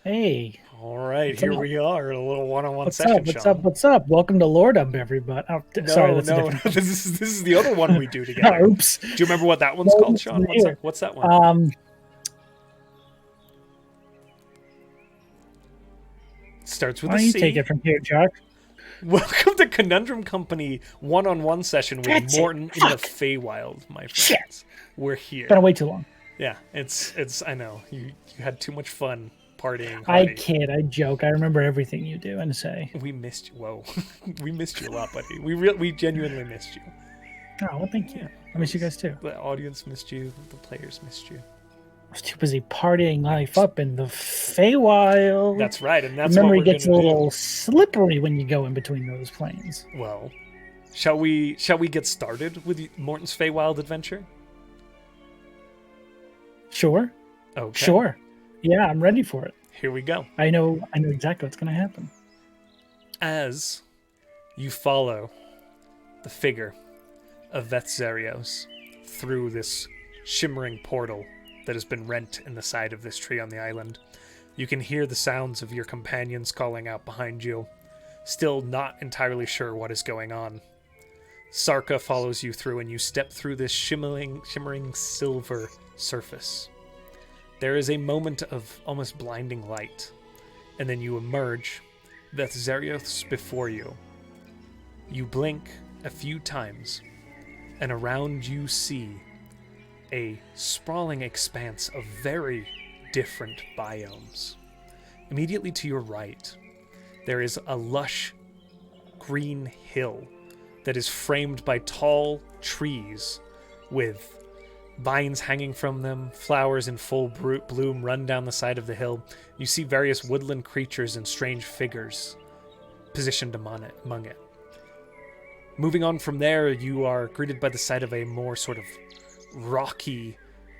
Hey, All right, what's here up? we are, a little one-on-one What's up? session, What's up? Sean. What's up? Welcome to Lordum, everybody. Oh, sorry, No, that's a no, different no. thing. This is the other one we do together. Oops. Do you remember what that one's No, called, it's Sean? What's that? here. What's that one? Um, Starts with why a don't you take C. it from here, Josh? Welcome to Conundrum Company one-on-one session with That's it. Mortin in the Fuck. Feywild, my Shit. friends. We're It's here. been way too long. Yeah, it's. I know you had too much fun partying I hardy. kid. I joke. I remember everything you do and say. We missed you. Whoa, we missed you a lot, buddy. We genuinely missed you. Oh, well, thank you. Yeah, I miss you guys too. the audience missed you. The players missed you. I was too busy partying life up in the Feywild. That's right, and Your that's what memory we're gets gonna a do. little slippery when you go in between those planes. Well, shall we get started with Morton's Feywild adventure? Sure. Okay, Sure. Yeah, I'm ready for it. here we go. I know exactly what's going to happen. As you follow the figure of Vethzerios through this shimmering portal that has been rent in the side of this tree on the island, you can hear the sounds of your companions calling out behind you, still not entirely sure what is going on. Sarka follows you through, and you step through this shimmering silver surface. There is a moment of almost blinding light, and then you emerge, Vethzerios before you. You blink a few times, and around you see a sprawling expanse of very different biomes. Immediately to your right, there is a lush green hill that is framed by tall trees with vines hanging from them, flowers in full bloom run down the side of the hill. You see various woodland creatures and strange figures positioned among it. Moving on from there, you are greeted by the sight of a more sort of rocky,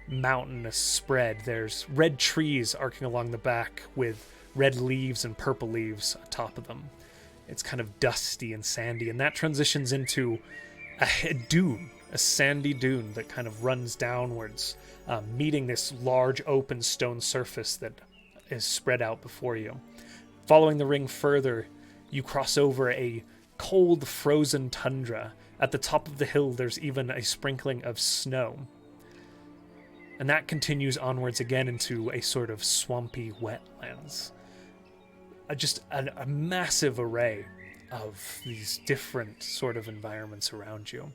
mountainous spread. There's red trees arcing along the back with red leaves and purple leaves atop of them. It's kind of dusty and sandy, and that transitions into a dune, a sandy dune that kind of runs downwards, meeting this large open stone surface that is spread out before you. Following the ring further, you cross over a cold, frozen tundra. At the top of the hill, there's even a sprinkling of snow. And that continues onwards again into a sort of swampy wetlands. Just a massive array of these different sort of environments around you.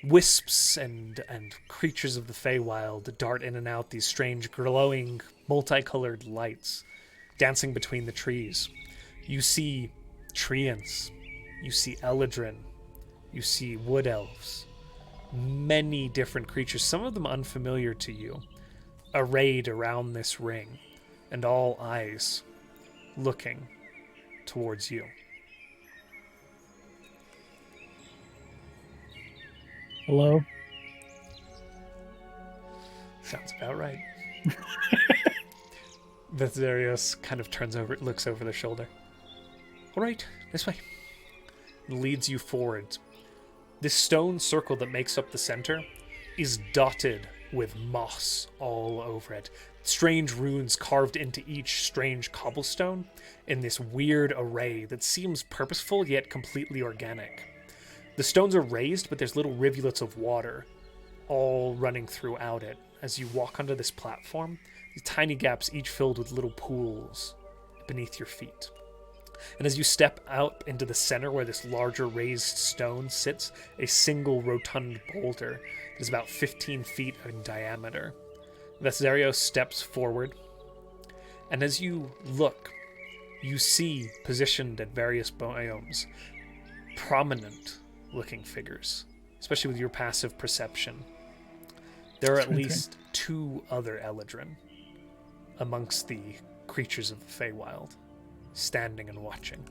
Wisps and creatures of the Feywild dart in and out, these strange glowing multicolored lights dancing between the trees. You see treants, you see eladrin, you see wood elves, many different creatures, some of them unfamiliar to you, arrayed around this ring, and all eyes looking towards you. Hello? Sounds about right. Vethzerios kind of turns over, looks over their shoulder. All right, this way. Leads you forward. This stone circle that makes up the center is dotted with moss all over it. Strange runes carved into each strange cobblestone in this weird array that seems purposeful yet completely organic. The stones are raised, but there's little rivulets of water all running throughout it. As you walk onto this platform, these tiny gaps each filled with little pools beneath your feet. And as you step out into the center where this larger raised stone sits, a single rotund boulder that is about 15 feet in diameter. Vethzerios steps forward, and as you look, you see, positioned at various biomes, prominent-looking figures, especially with your passive perception. There are at least 2 other eladrin amongst the creatures of the Feywild, standing and watching.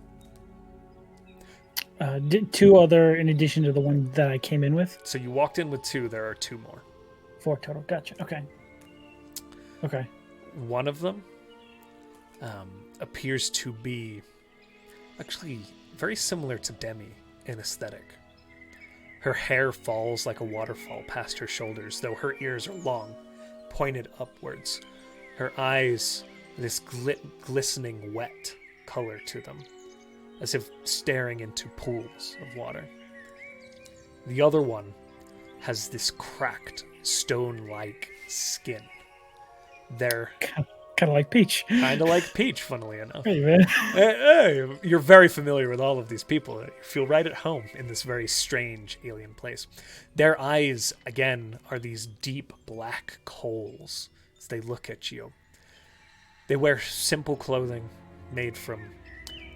2 other in addition to the one that I came in with? So you walked in with 2, there are 2 more. 4 total. Gotcha. Okay. One of them appears to be actually very similar to Demi in aesthetic. Her hair falls like a waterfall past her shoulders, though her ears are long, pointed upwards. Her eyes this glistening wet color to them, as if staring into pools of water. The other one has this cracked, stone-like skin. They're kind of like Peach. kind of like Peach, funnily enough. Hey, man. Hey, you're very familiar with all of these people. You feel right at home in this very strange alien place. Their eyes, again, are these deep black coals as they look at you. They wear simple clothing made from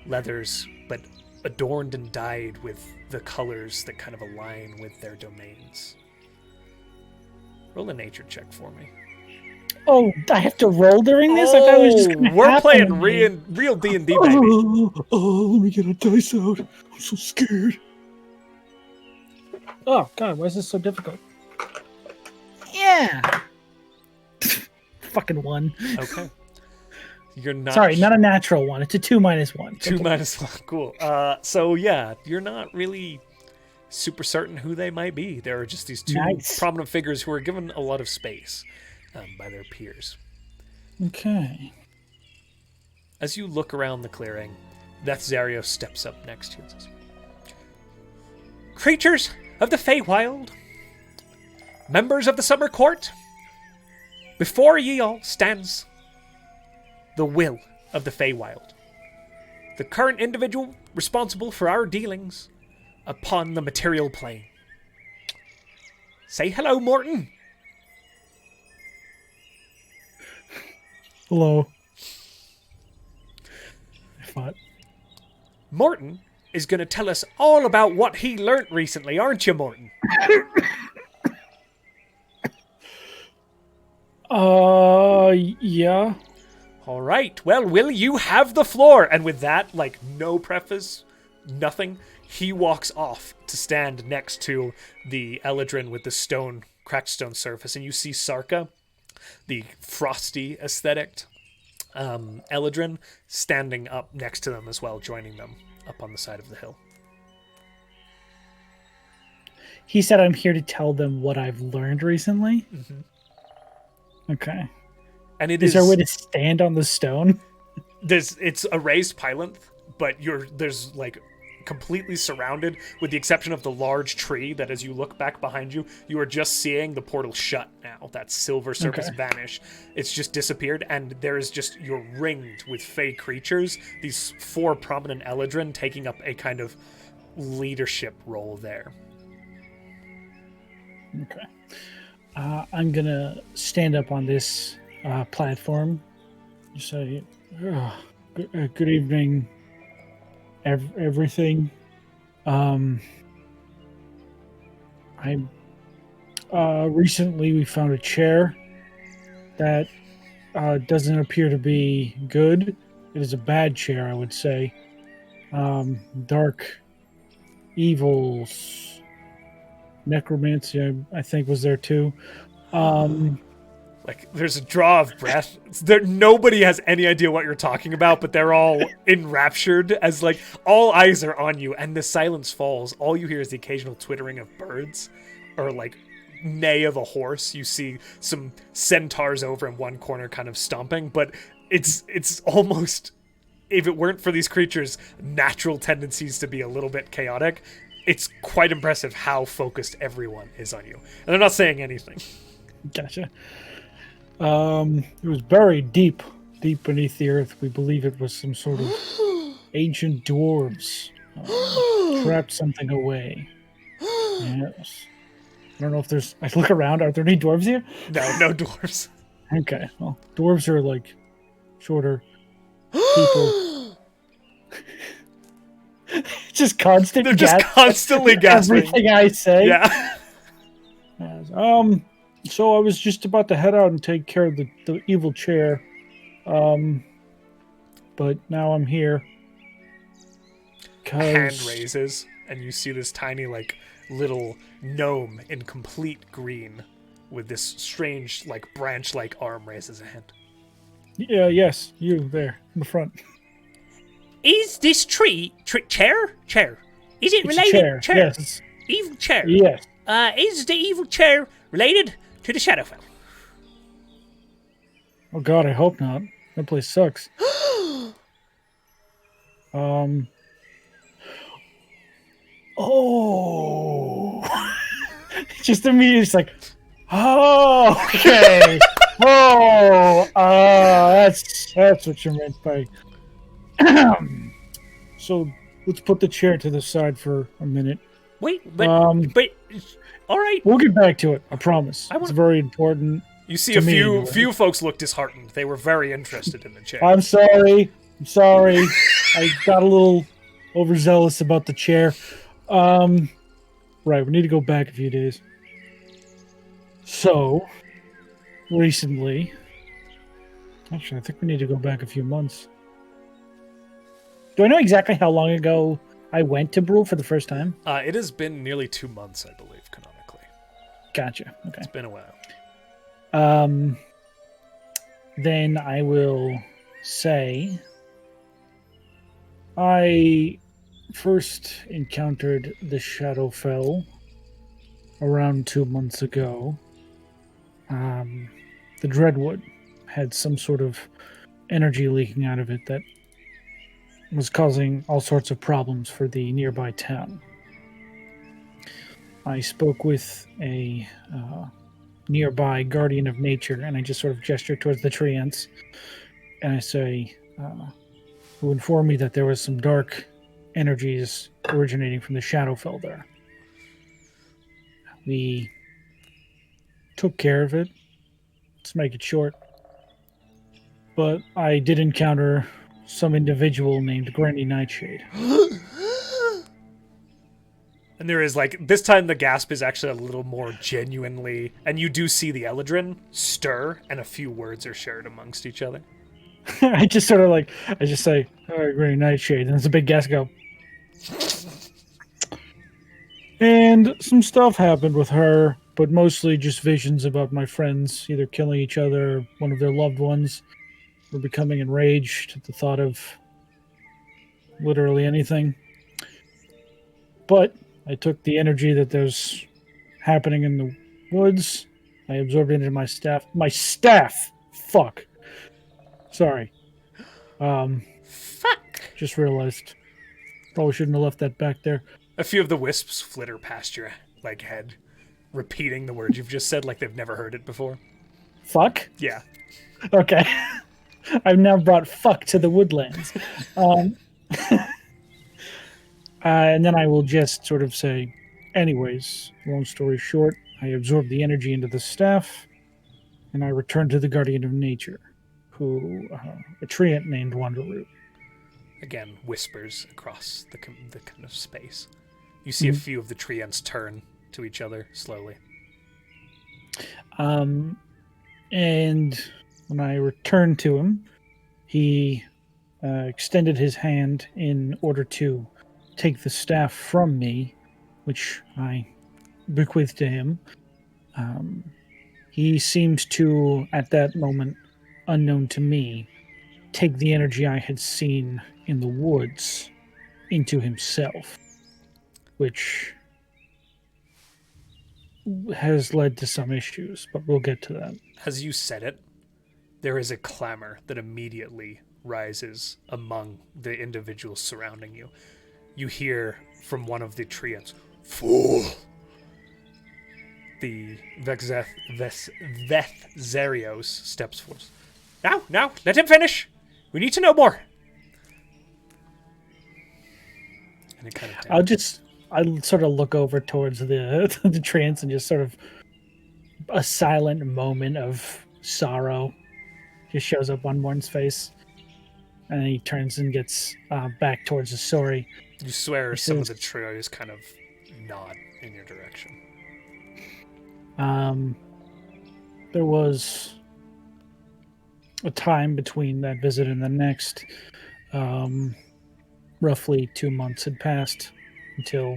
leathers, but adorned and dyed with the colors that kind of align with their domains. Roll a nature check for me. Oh, I have to roll during this? I thought it was just gonna we're happen playing to me. real D&D, baby. Let me get a dice out. I'm so scared. Oh, God, why is this so difficult? Yeah. Fucking 1. Okay. You're not... Sorry, not a natural 1. It's a 2 minus 1. 2 minus 1. Cool. So, yeah, you're not really super certain who they might be. There are just these two prominent figures who are given a lot of space by their peers. Okay. As you look around the clearing, Zario steps up next to you and says, "Creatures of the Feywild, members of the Summer Court, before ye all stands the will of the Feywild, the current individual responsible for our dealings upon the material plane. Say hello, Mortin." Hello. I thought. Mortin is going to tell us all about what he learnt recently, aren't you, Mortin? Yeah. All right. Well, Will, you have the floor. And with that, like, no preface, nothing, he walks off to stand next to the Eladrin with the cracked stone surface. And you see Sarka, the frosty aesthetic Eladrin, standing up next to them as well, joining them up on the side of the hill. He said I'm here to tell them what I've learned recently. Mm-hmm. Okay. And is there a way to stand on the stone? It's a raised pylonth, but there's like completely surrounded, with the exception of the large tree that, as you look back behind you, you are just seeing the portal shut now. That silver surface vanish. It's just disappeared, and you're ringed with fey creatures. These 4 prominent Eladrin taking up a kind of leadership role there. Okay. I'm gonna stand up on this platform. Say, good evening, everything. Recently we found a chair that doesn't appear to be good. It is a bad chair, I would say. Dark evils, necromancy, I think, was there too. Like, there's a draw of breath. Nobody has any idea what you're talking about, but they're all enraptured as, like, all eyes are on you, and the silence falls. All you hear is the occasional twittering of birds, or, like, neigh of a horse. You see some centaurs over in one corner kind of stomping, but it's almost, if it weren't for these creatures' natural tendencies to be a little bit chaotic, it's quite impressive how focused everyone is on you. And they're not saying anything. Gotcha. It was buried deep beneath the earth. We believe it was some sort of ancient dwarves trapped something away. Yes. I don't know if there's... I look around. Are there any dwarves here? No dwarves. Okay. Well, dwarves are like shorter people. Just constant. They're just constantly gasping. Everything I say. Yeah. So I was just about to head out and take care of the evil chair. But now I'm here. Hand raises, and you see this tiny, like, little gnome in complete green with this strange, like, branch-like arm raises a hand. Yeah, yes, you there in the front. Is this chair? Is it It's related? a chair. Yes. Evil chair. Yes. Is the evil chair related to the Shadowfell? Oh God, I hope not. That place sucks. Um. Oh. Just immediately, it's like, oh, okay. Oh, that's what you meant by. So let's put the chair to the side for a minute. Wait, Um, but all right. We'll get back to it. I promise. I It's wanna- very important. You see To a me, few anyway. few folks look disheartened. They were very interested in the chair. I'm sorry. I got a little overzealous about the chair. Right. We need to go back a few days. So recently, actually, I think we need to go back a few months. Do I know exactly how long ago I went to Brule for the first time? It has been nearly 2 months, I believe, canonically. Gotcha. Okay. It's been a while. Then I will say I first encountered the Shadowfell around 2 months ago. The Dreadwood had some sort of energy leaking out of it that was causing all sorts of problems for the nearby town. I spoke with a nearby guardian of nature, and I just sort of gesture towards the tree ants, and I say, who informed me that there was some dark energies originating from the Shadowfell there. We took care of it. Let's make it short. But I did encounter some individual named Granny Nightshade. And there is, like, this time the gasp is actually a little more genuinely, and you do see the Eladrin stir, and a few words are shared amongst each other. I just sort of like, I just say, all right, Granny Nightshade, and there's a big gasp go. And some stuff happened with her, but mostly just visions about my friends either killing each other, or one of their loved ones, or becoming enraged at the thought of literally anything. But I took the energy that was happening in the woods. I absorbed it into my staff. My staff! Fuck. Sorry. Fuck. Just realized. Probably shouldn't have left that back there. A few of the wisps flitter past your, like, head, repeating the words you've just said like they've never heard it before. Fuck? Yeah. Okay. I've now brought fuck to the woodlands. And then I will just sort of say, anyways, long story short, I absorbed the energy into the staff, and I returned to the Guardian of Nature, who, a treant named Wanderroot. Again, whispers across the kind of space. You see a few of the tree ants turn to each other slowly. And when I returned to him, he extended his hand in order to take the staff from me, which I bequeathed to him. He seemed to, at that moment, unknown to me, take the energy I had seen in the woods into himself, which has led to some issues, but we'll get to that. As you said it, there is a clamor that immediately rises among the individuals surrounding you. You hear from one of the tree ants, "Fool!" The Vethzerios steps forth. Now, let him finish. We need to know more. And it kind of I'll sort of look over towards the trance and just sort of a silent moment of sorrow just shows up on Morton's face, and then he turns and gets back towards the story. You swear He some of says- the trios kind of nod in your direction. There was a time between that visit and the next. Roughly 2 months had passed until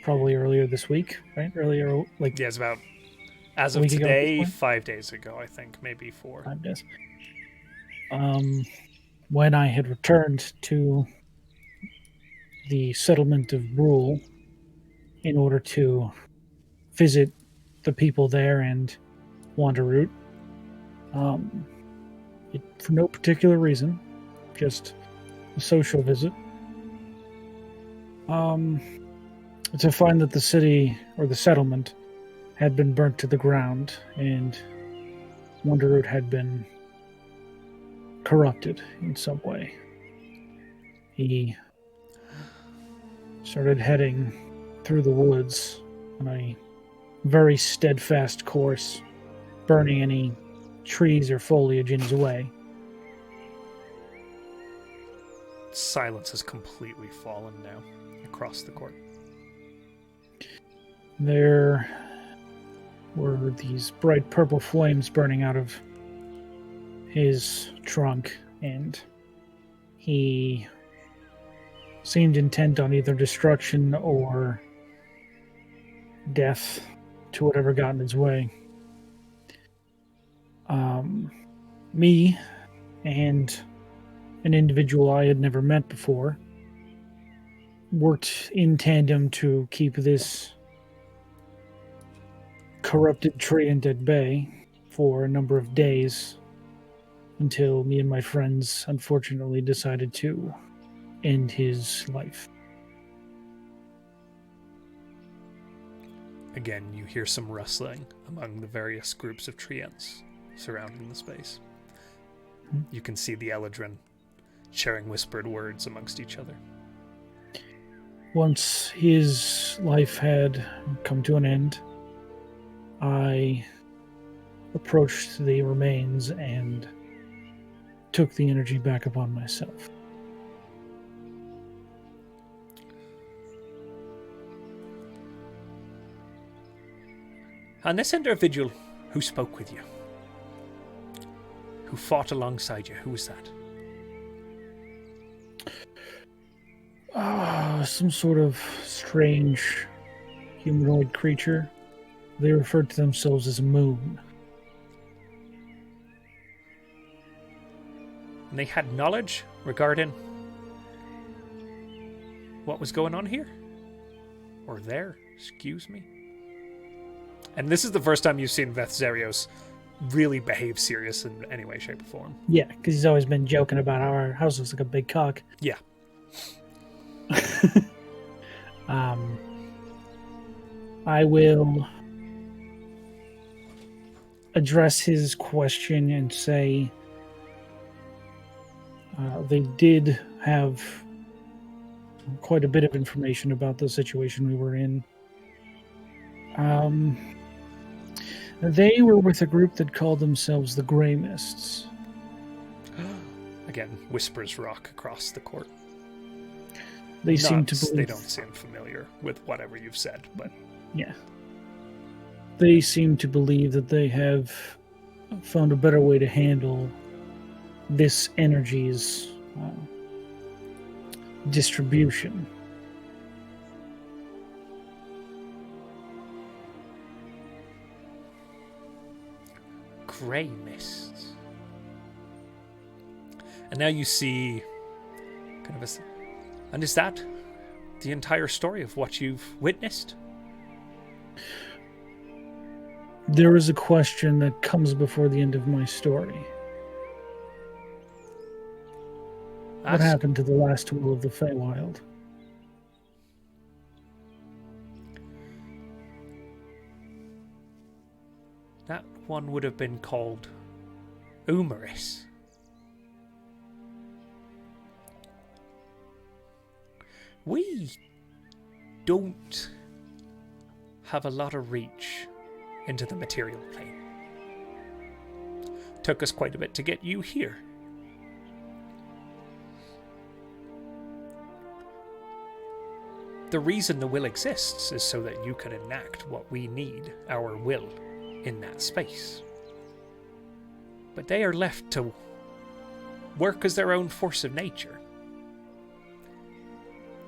probably earlier this week, right? Earlier, like Yeah, it's about, as A of week ago at this today, point? 5 days ago, I think, maybe 4. 5 days. When I had returned to the settlement of Brule in order to visit the people there and Wanderroot, for no particular reason, just a social visit. To find that the city or the settlement had been burnt to the ground, and Wonderroot had been corrupted in some way. He started heading through the woods on a very steadfast course, burning any trees or foliage in his way. Silence has completely fallen now across the court. There were these bright purple flames burning out of his trunk, and he seemed intent on either destruction or death to whatever got in his way. Me and an individual I had never met before worked in tandem to keep this corrupted treant at bay for a number of days until me and my friends unfortunately decided to end his life. Again, you hear some rustling among the various groups of treants surrounding the space. You can see the Eladrin sharing whispered words amongst each other. Once his life had come to an end, I approached the remains and took the energy back upon myself. And this individual who spoke with you, who fought alongside you, who was that? Some sort of strange humanoid creature. They referred to themselves as a moon. And they had knowledge regarding what was going on here? Or there, excuse me. And this is the first time you've seen Veth Zerios really behave serious in any way, shape, or form. Yeah, because he's always been joking about how our house looks like a big cock. Yeah. I will address his question and say they did have quite a bit of information about the situation we were in. They were with a group that called themselves the Grey Mists. Again, whispers rock across the court. They seem to believe... They don't seem familiar with whatever you've said, but... Yeah. They seem to believe that they have found a better way to handle this energy's distribution. Grey mists. And now you see kind of a... And is that the entire story of what you've witnessed? There is a question that comes before the end of my story. What happened to the last will of the Feywild? That one would have been called Umaris. We don't have a lot of reach into the material plane. Took us quite a bit to get you here. The reason the will exists is so that you can enact what we need, our will, in that space. But they are left to work as their own force of nature.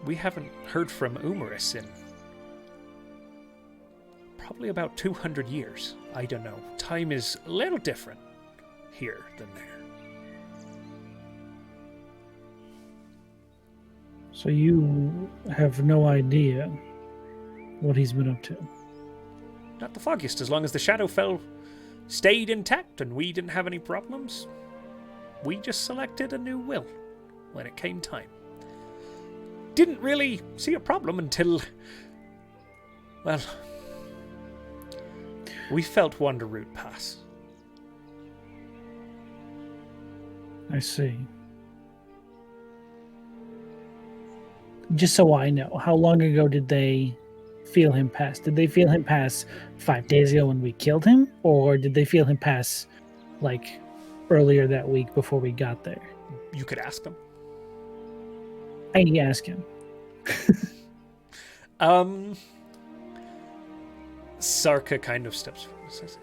We haven't heard from Umaris in probably about 200 years. I don't know. Time is a little different here than there. So you have no idea what he's been up to? Not the foggiest, as long as the Shadowfell stayed intact and we didn't have any problems. we just selected a new will when it came time. Didn't really see a problem until, well, we felt Wanderroot pass. I see. Just so I know, how long ago did they feel him pass? Did they feel him pass 5 days ago when we killed him? Or did they feel him pass, like, earlier that week before we got there? You could ask them. I need to ask him. Sarka kind of steps forward and says,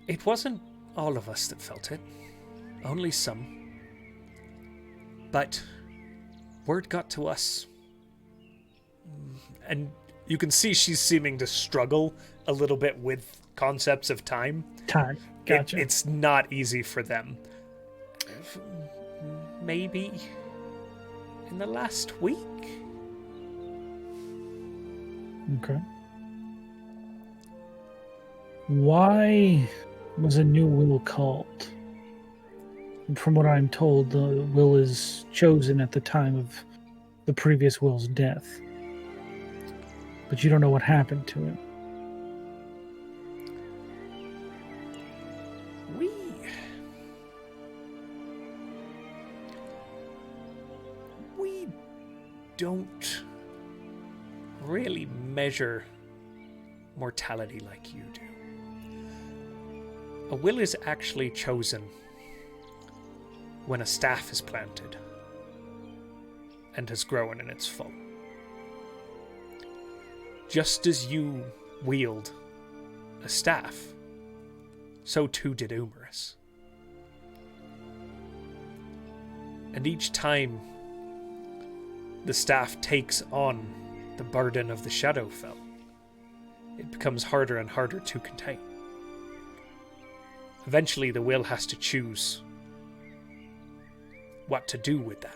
it wasn't all of us that felt it. Only some. But word got to us. And you can see she's seeming to struggle a little bit with concepts of time. Time. Gotcha. It's not easy for them. Maybe in the last week? Okay. Why was a new will called? From what I'm told, the will is chosen at the time of the previous will's death. But you don't know what happened to him. We don't really measure mortality like you do. A will is actually chosen when a staff is planted and has grown in its full. Just as you wield a staff, so too did Umerus. And each time the staff takes on the burden of the Shadowfell, it becomes harder and harder to contain. Eventually the will has to choose what to do with that.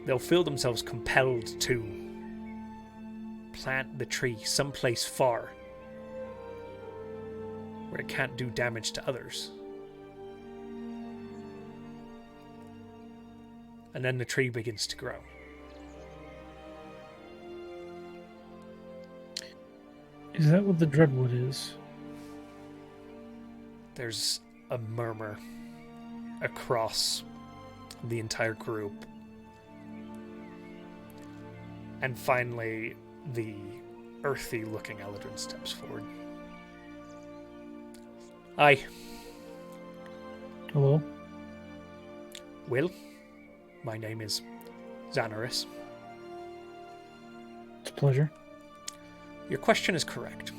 They'll feel themselves compelled to plant the tree someplace far where it can't do damage to others. And then the tree begins to grow. Is that what the Dreadwood is? There's a murmur across the entire group. And finally, the earthy-looking Eladrin steps forward. Aye. Hello? Will? My name is Xanaris. It's a pleasure. Your question is correct.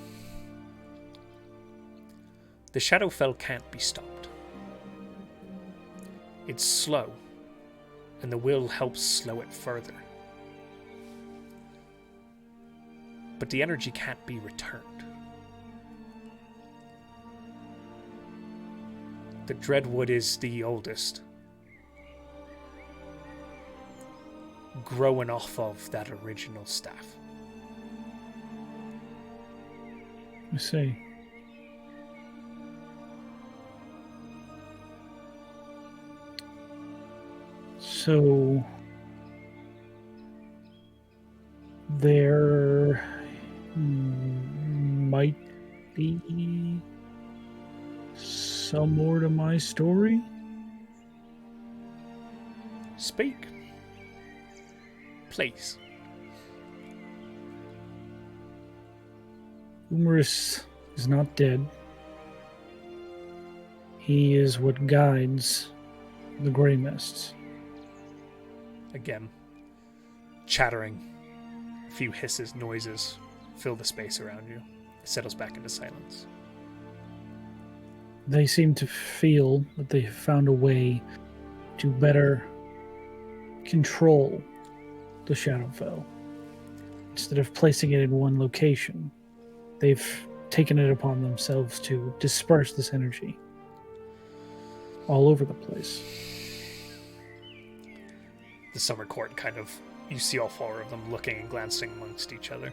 The Shadowfell can't be stopped. It's slow, and the will helps slow it further. But the energy can't be returned. The Dreadwood is the oldest, growing off of that original staff. I see. So there might be some more to my story. Speak. Please. Umerus is not dead. He is what guides the Grey Mists. Again, chattering. A few hisses, noises fill the space around you. It settles back into silence. They seem to feel that they have found a way to better control the Shadowfell. Instead of placing it in one location, they've taken it upon themselves to disperse this energy all over the place. The summer court kind of, you see all four of them looking and glancing amongst each other.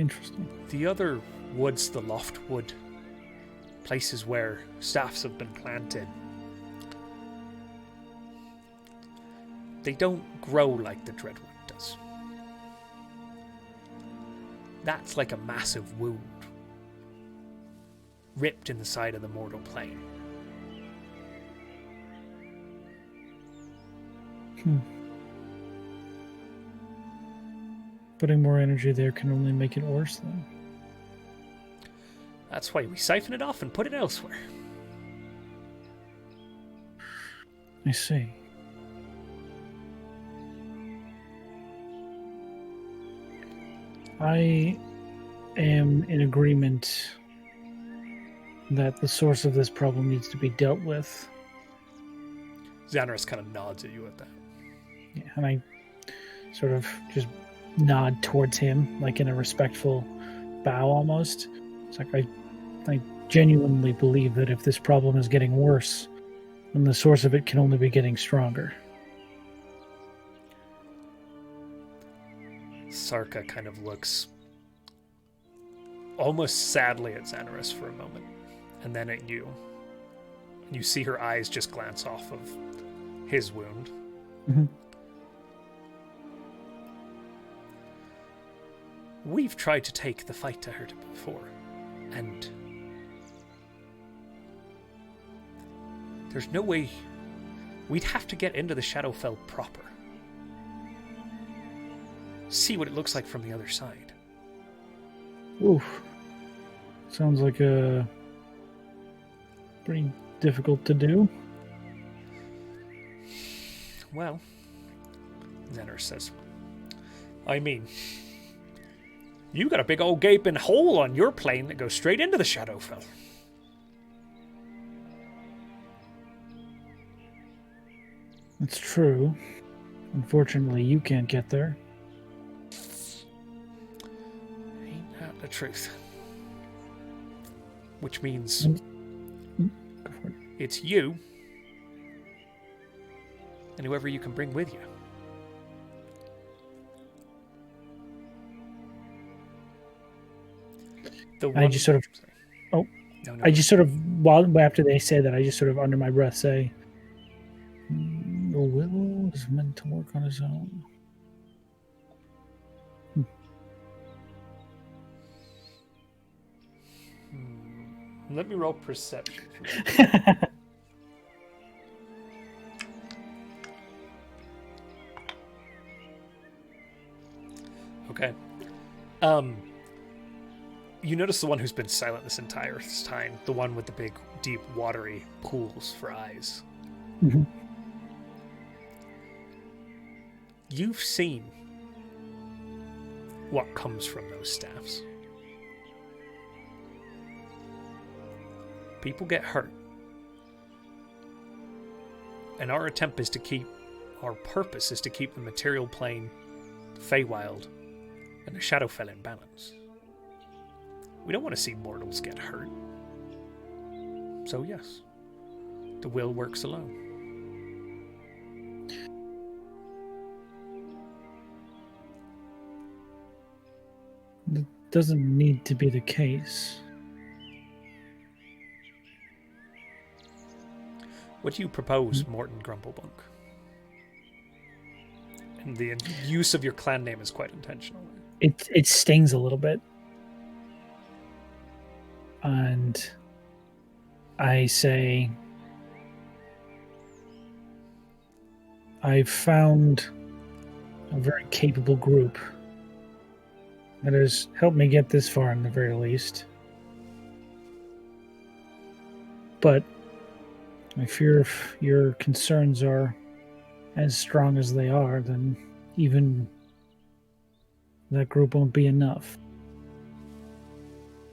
Interesting. The other woods, the loft wood, places where staffs have been planted, they don't grow like the dreadwood does. That's like a massive wound ripped in the side of the mortal plane. Putting more energy there can only make it worse, then. That's why we siphon it off and put it elsewhere. I see. I am in agreement that the source of this problem needs to be dealt with. Xanaris kind of nods at you at that. Yeah, and I sort of just nod towards him, like in a respectful bow almost. It's like I genuinely believe that if this problem is getting worse, then the source of it can only be getting stronger. Sarka kind of looks almost sadly at Xanaris for a moment, and then at you. You see her eyes just glance off of his wound. Mm-hmm. We've tried to take the fight to her before, and there's no way. We'd have to get into the Shadowfell proper. See what it looks like from the other side. Oof. Sounds like a pretty difficult to do. Well, Xanaris says, I mean, you got a big old gaping hole on your plane that goes straight into the Shadowfell. It's true. Unfortunately, you can't get there. Ain't that the truth? Which means Go for it. it's you and whoever you can bring with you. I just sort of... Oh. No. I just sort of, after they say that, I just sort of under my breath say, the will is meant to work on his own. Let me roll perception. Okay. You notice the one who's been silent this entire time, the one with the big, deep, watery pools for eyes. Mm-hmm. You've seen what comes from those staffs. People get hurt. And our purpose is to keep the material plane, the Feywild, and the Shadowfell in balance. We don't want to see mortals get hurt. So yes, the will works alone. It doesn't need to be the case. What do you propose, Mortin Grumblebunk? And the use of your clan name is quite intentional. It stings a little bit. And I say, I've found a very capable group that has helped me get this far, in the very least. But I fear if your concerns are as strong as they are, then even that group won't be enough.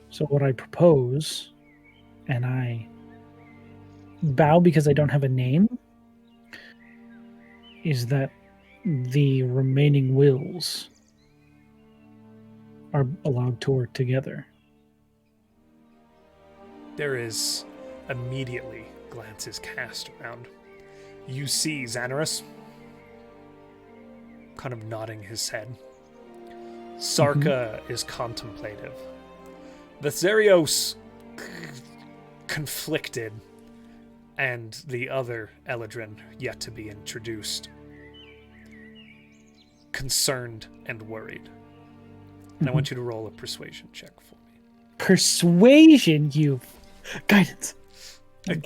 So what I propose, and I bow because I don't have a name, is that the remaining wills are allowed to work together. There is immediately glances cast around. You see Xanaris kind of nodding his head. Sarka is contemplative. Vethzerios conflicted, and the other Eladrin, yet to be introduced, concerned and worried. And I want you to roll a persuasion check for me. Persuasion, you... Guidance.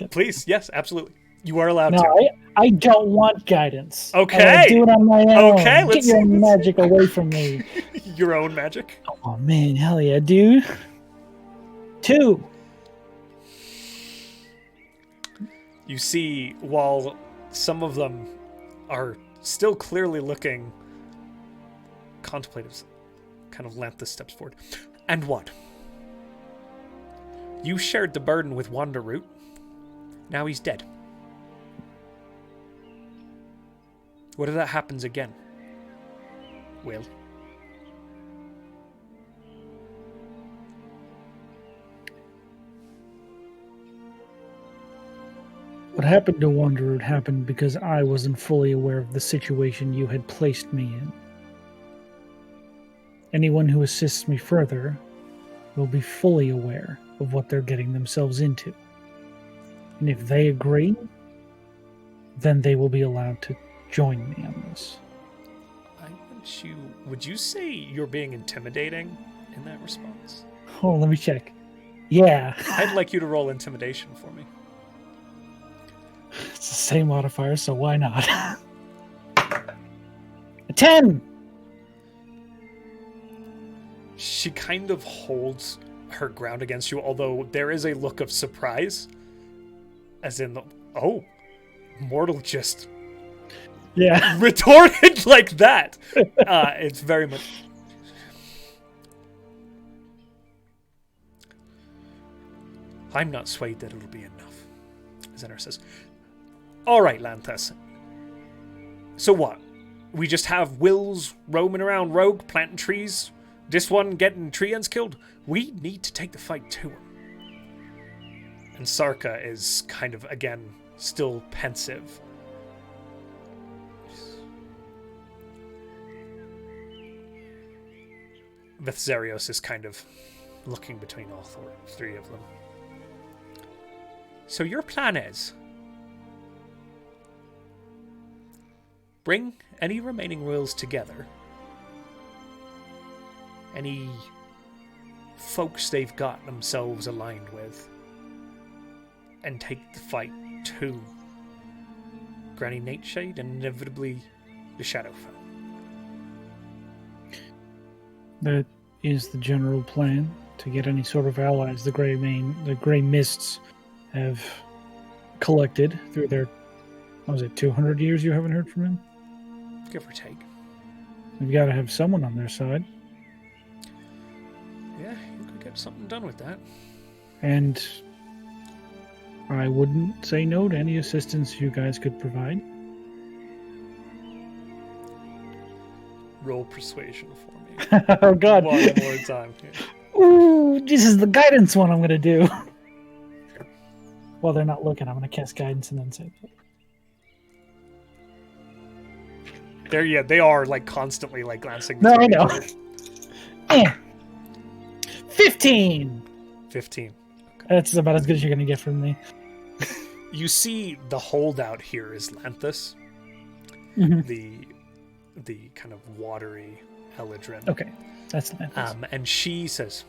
Please, yes, absolutely. You are allowed No, to. I don't want guidance. Okay. I do it on my own. Okay, Get your magic away from me. Your own magic? Oh, man. Hell yeah, dude. 2. You see, while some of them are still clearly looking contemplative, kind of Lanthus steps forward. And what? You shared the burden with Wanderroot. Now he's dead. What if that happens again? Will? What happened to Wanderer happened because I wasn't fully aware of the situation you had placed me in. Anyone who assists me further will be fully aware of what they're getting themselves into. And if they agree, then they will be allowed to join me on this. Would you say you're being intimidating in that response? Oh, let me check. Yeah. I'd like you to roll intimidation for me. It's the same modifier, so why not? A 10! She kind of holds her ground against you, although there is a look of surprise. As in, Mortal just retorted like that. It's very much... I'm not swayed that it'll be enough, Zener says. All right, Lanthus. So what? We just have Wills roaming around rogue, planting trees? This one getting tree ends killed? We need to take the fight to him. And Sarka is kind of, again, still pensive. Vethzerios is kind of looking between all three of them. So your plan is... bring any remaining Wills together. Any folks they've got themselves aligned with. And take the fight to Granny Nightshade and inevitably the Shadowfell. That is the general plan, to get any sort of allies the Grey Mists have collected through their, 200 years you haven't heard from him? Give or take. We've got to have someone on their side. Yeah, you could get something done with that. And I wouldn't say no to any assistance you guys could provide. Roll persuasion for me. Oh, God. One more time. Yeah. Ooh, this is the guidance one I'm going to do. While they're not looking, I'm going to cast guidance and then say... They are, constantly, glancing. No, I know. 15! 15. Okay. That's about as good as you're going to get from me. You see the holdout here is Lanthus. Mm-hmm. The kind of watery Eladrin. Okay, that's Lanthus. And she says,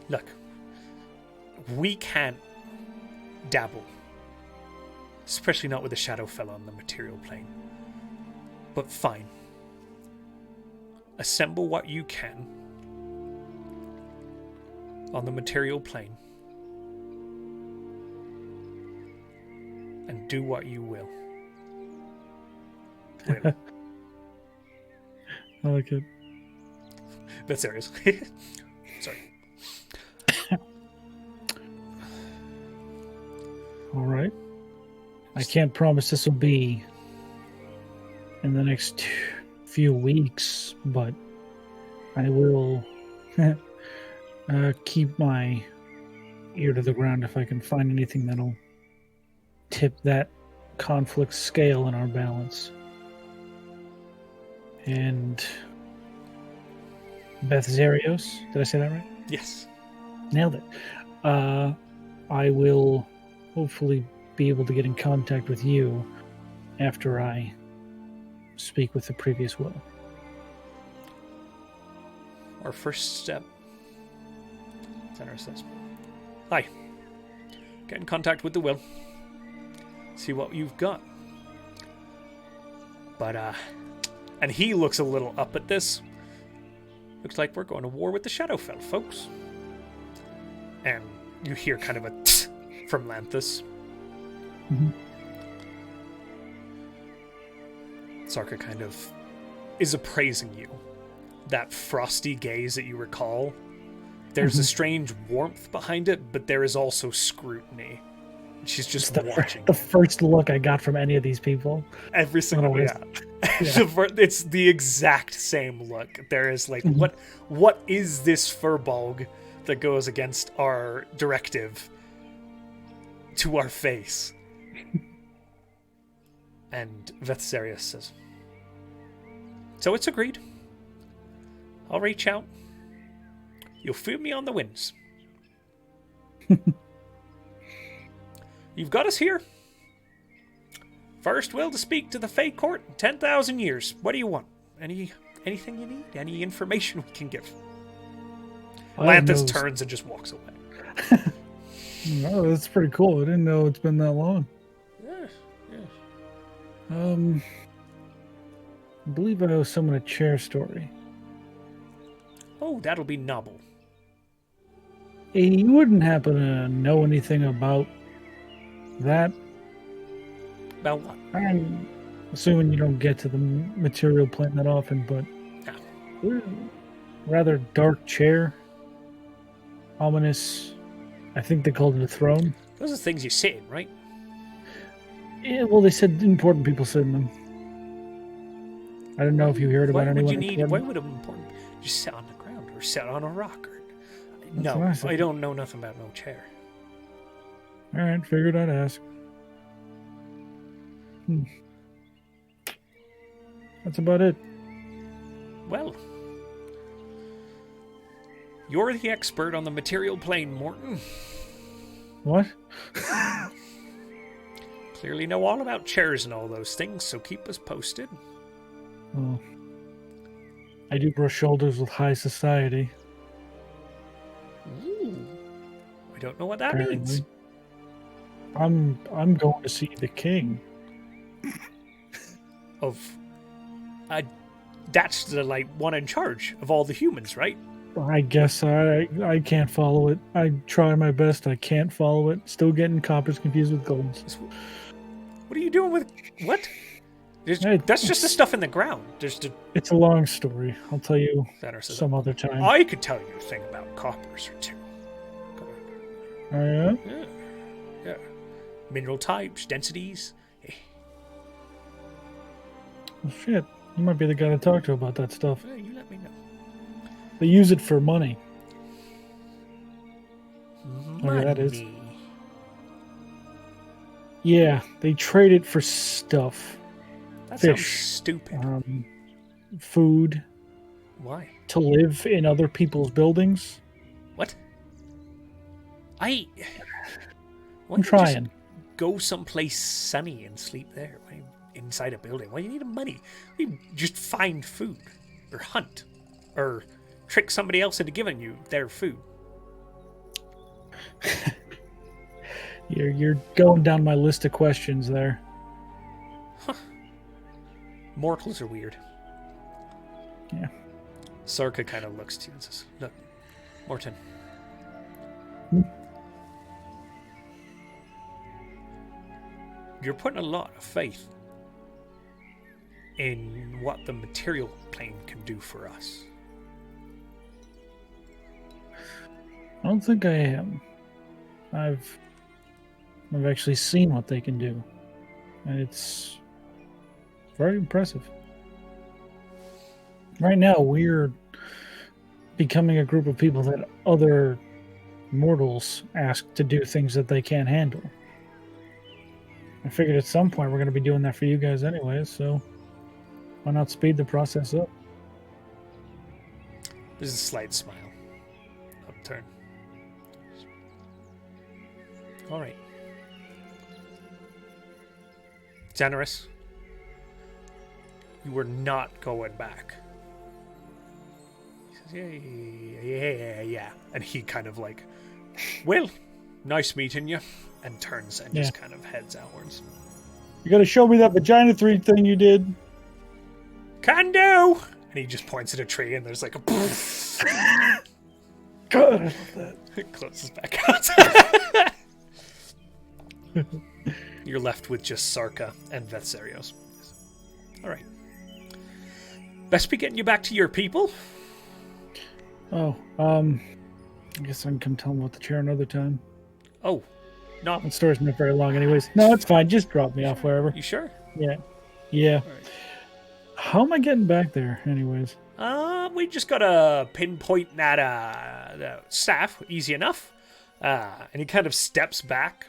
look, we can't dabble. Especially not with the Shadowfell on the material plane. But fine. Assemble what you can on the material plane. And do what you will. I like it. That's serious. Sorry. All right. I can't promise this will be in the next few weeks, but I will keep my ear to the ground if I can find anything that'll tip that conflict scale in our balance. and Beth Zarios. Did I say that right? Yes. Nailed it. I will hopefully be able to get in contact with you after I speak with the previous will. Our first step. Center says, "Hi. Get in contact with the will. See what you've got." But, and he looks a little up at this. Looks like we're going to war with the Shadowfell, folks. And you hear kind of a tss from Lanthus. Mm-hmm. Sarka kind of is appraising you. That frosty gaze that you recall. There's a strange warmth behind it, but there is also scrutiny. She's just watching. The first look I got from any of these people. Every single yeah. It's the exact same look. There is like, what is this Firbolg that goes against our directive to our face? And Vethsarius says, "So it's agreed. I'll reach out. You'll feel me on the winds. You've got us here. First will to speak to the Fey Court in 10,000 years. What do you want? Anything you need? Any information we can give?" Lanthus turns and just walks away. Oh, that's pretty cool. I didn't know it's been that long. Yes. I believe I owe someone a chair story. Oh, that'll be novel. Hey, you wouldn't happen to know anything about that? About what? I'm assuming you don't get to the material plane that often, but rather dark chair, ominous. I think they called it a throne. Those are things you sit in, right? Yeah, well, they said important people sit in them. I don't know if you heard about anyone. Why would an important just sit on the ground or sit on a rock? That's No, I don't know nothing about no chair. All right, figured I'd ask. That's about it. Well, you're the expert on the material plane, Mortin. What? Clearly know all about chairs and all those things, so keep us posted. Well, I do brush shoulders with high society. Ooh. I don't know what that Apparently. means. I'm going to see the king. That's the one in charge of all the humans, right? I guess I can't follow it. I try my best. I can't follow it. Still getting coppers confused with golds. What are you doing with what? That's just the stuff in the ground. It's a long story. I'll tell you some other time. I could tell you a thing about coppers or two. Oh, yeah? Yeah. Mineral types, densities. Well, shit. You might be the guy to talk to about that stuff. Yeah, you let me know. They use it for money. Money. That is. Yeah, they trade it for stuff. That Fish. sounds stupid. Food. Why? To live in other people's buildings. What? I'm trying. Go someplace sunny and sleep there. Inside a building. Why do you need money? You just find food. Or hunt. Or trick somebody else into giving you their food. You're going down my list of questions there. Huh. Mortals are weird. Yeah. Sarka kind of looks to you and says, "Look, Mortin. You're putting a lot of faith in what the material plane can do for us." I don't think I am. I've actually seen what they can do, and it's very impressive. Right now, we're becoming a group of people that other mortals ask to do things that they can't handle. I figured at some point we're going to be doing that for you guys anyways, so Why not speed the process up? There's a slight smile. Upturn. All right. Generous. You were not going back. He says, yeah. And he kind of like, well, nice meeting you. And turns and just kind of heads outwards. You gotta show me that vagina 3 thing you did. Can do! And he just points at a tree and there's like a... God, I love that. It closes back out. You're left with just Sarka and Vetsarios. All right. Best be getting you back to your people. Oh, I guess I can come tell them about the chair another time. Oh, no. That story's not very long anyways. No, it's fine. Just drop me off wherever. You sure? Yeah. Yeah. All right. How am I getting back there anyways? We just gotta pinpoint that the staff. Easy enough. And he kind of steps back.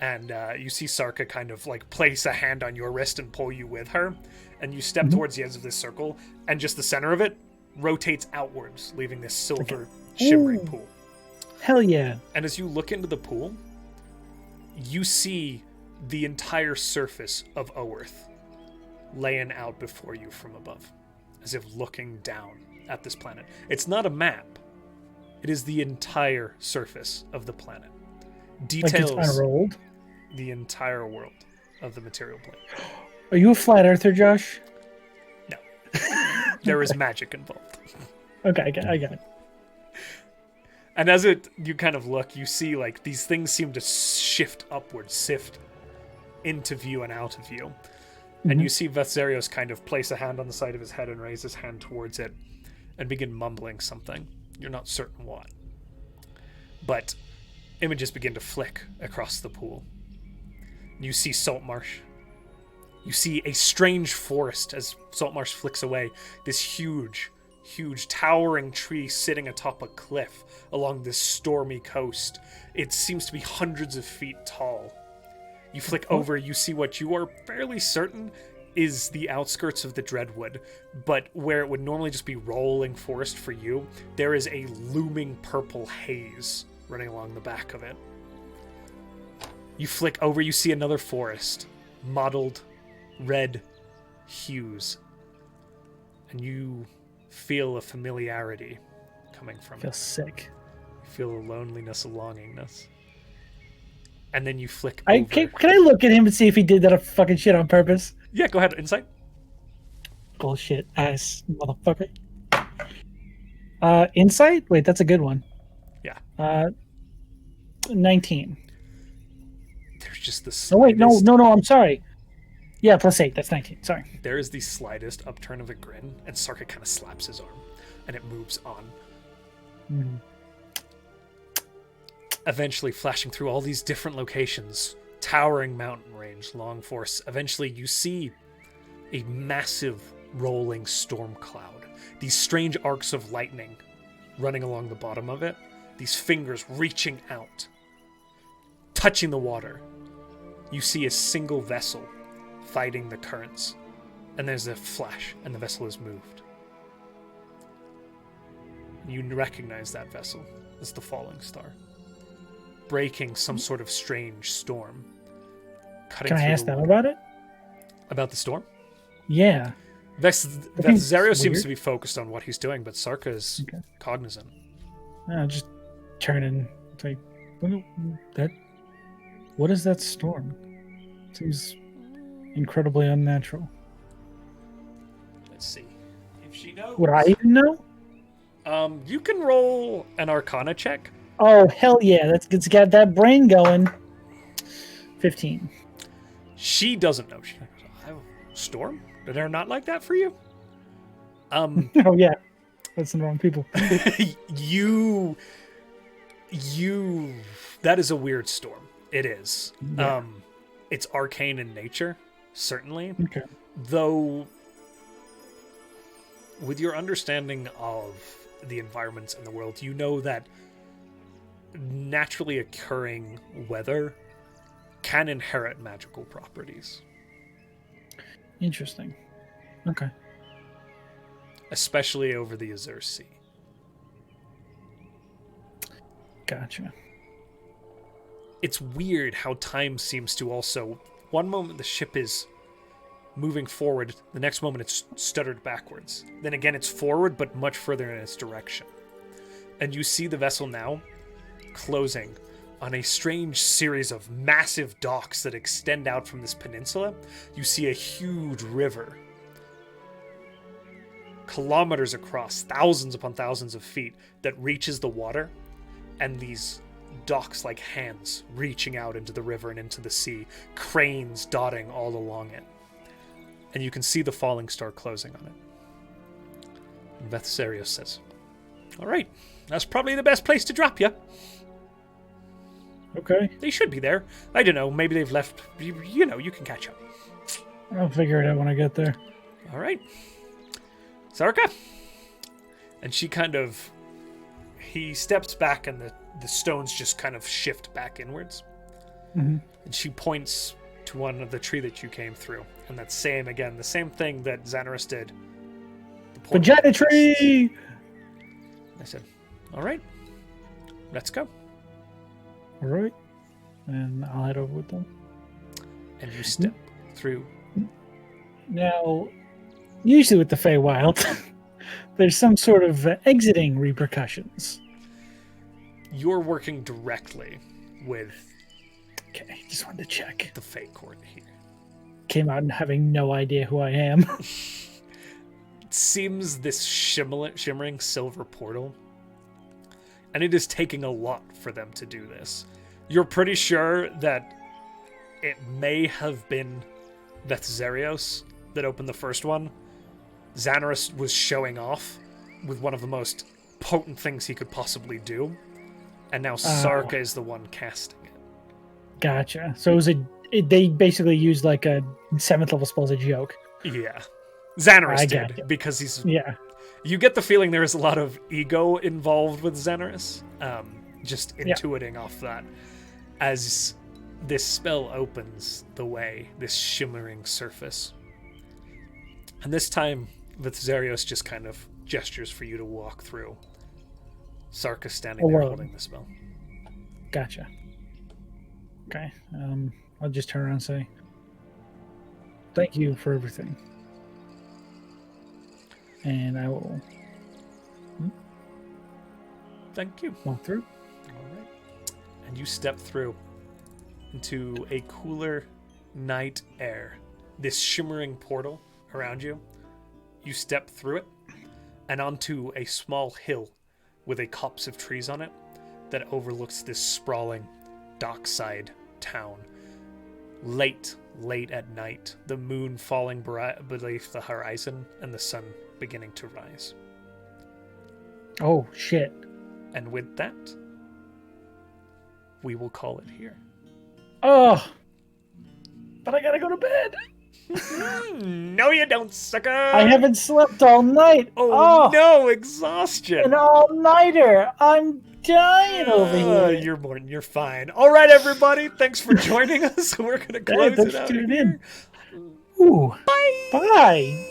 And you see Sarka kind of like place a hand on your wrist and pull you with her. And you step towards the edge of this circle. And just the center of it rotates outwards, leaving this silver shimmering pool. Hell yeah. And as you look into the pool, you see the entire surface of Oerth laying out before you from above, as if looking down at this planet. It's not a map. It is the entire surface of the planet. Details like it's unrolled? The entire world of the material plane. Are you a flat earther, Josh? No. There is magic involved. Okay, I got it. And as you kind of look, you see like these things seem to shift upwards, sift into view and out of view. And you see Vetsarios kind of place a hand on the side of his head and raise his hand towards it and begin mumbling something. You're not certain what. But images begin to flick across the pool. You see Saltmarsh. You see a strange forest as Saltmarsh flicks away. This huge towering tree sitting atop a cliff along this stormy coast. It seems to be hundreds of feet tall. You flick over, you see what you are fairly certain is the outskirts of the Dreadwood, but where it would normally just be rolling forest for you, there is a looming purple haze running along the back of it. You flick over, you see another forest, mottled red hues, and you feel a familiarity coming from I feel it. sick. You feel a loneliness, a longingness. And then you flick over. Can I look at him and see if he did that fucking shit on purpose? Yeah, go ahead. Insight. Bullshit ass motherfucker. Insight? Wait, that's a good one. Yeah. 19. There's just the Oh wait, slightest... no, I'm sorry. Yeah, +8. That's 19. Sorry. There is the slightest upturn of a grin, and Sarka kind of slaps his arm, and it moves on. Mm. Eventually flashing through all these different locations, towering mountain range, long forest. Eventually you see a massive rolling storm cloud. These strange arcs of lightning running along the bottom of it. These fingers reaching out, touching the water. You see a single vessel fighting the currents. And there's a flash, and the vessel is moved. You recognize that vessel as the Falling Star, breaking some sort of strange storm. Can I ask them about it? About the storm? Yeah. Vetsarios seems to be focused on what he's doing, but Sarka is cognizant. Just turn and say, what is that storm? Seems incredibly unnatural. Let's see if she knows. Would I even know? You can roll an Arcana check. Oh, hell yeah. It's got that brain going. 15. She doesn't know. She goes, storm? They're not like that for you? Oh, yeah. That's the wrong people. You... That is a weird storm. It is. Yeah. It's arcane in nature, certainly. Okay. Though, with your understanding of the environments in the world, you know that naturally occurring weather can inherit magical properties. Interesting. Okay. especially over the Azure Sea. Gotcha. It's weird how time seems to also... One moment the ship is moving forward, the next moment it's stuttered backwards. Then again it's forward, but much further in its direction. And you see the vessel now closing on a strange series of massive docks that extend out from this peninsula. You see a huge river, kilometers across, thousands upon thousands of feet, that reaches the water, and these docks like hands reaching out into the river and into the sea, cranes dotting all along it. And you can see the falling star closing on it. And Vethsarios says, "All right, that's probably the best place to drop you. Okay. They should be there. I don't know, maybe they've left. You know, you can catch up. I'll figure it out when I get there. All right. Sarka." And she kind of... He steps back and the stones just kind of shift back inwards. Mm-hmm. And she points to one of the tree that you came through. And that's same again, the same thing that Xanaris did. Vagina tree! I said, "All right, let's go." All right. And I'll head over with them. And you step through. Now, usually with the Feywild, there's some sort of exiting repercussions. You're working directly with Okay, just wanted to check. the Fey Court here. Came out and having no idea who I am. It seems this shimmering silver portal, and it is taking a lot for them to do this. You're pretty sure that it may have been Vethsarios that opened the first one. Xanaris was showing off with one of the most potent things he could possibly do, and now Sarka is the one casting it. Gotcha. So they basically used like a 7th level spell as a joke. Yeah. Xanaris I did, gotcha. because he's... Yeah. You get the feeling there is a lot of ego involved with Xanaris, just intuiting off that. As this spell opens the way, this shimmering surface. And this time, Vithzarios just kind of gestures for you to walk through. Sarka standing there holding the spell. Gotcha. Okay. I'll just turn around and say, "Thank you for everything." And I will Thank you. walk through. All right. And you step through into a cooler night air. This shimmering portal around you. You step through it and onto a small hill with a copse of trees on it that overlooks this sprawling dockside town. Late at night, the moon falling beneath the horizon and the sun beginning to rise. Oh, shit. And with that, we will call it here. Oh, but I gotta go to bed. No, you don't, sucker! I haven't slept all night. Oh, no, exhaustion! An all-nighter. I'm dying over here. You're Mortin, you're fine. All right, everybody, thanks for joining us. We're going to close Thanks it out for tuning here. in. Ooh. Bye.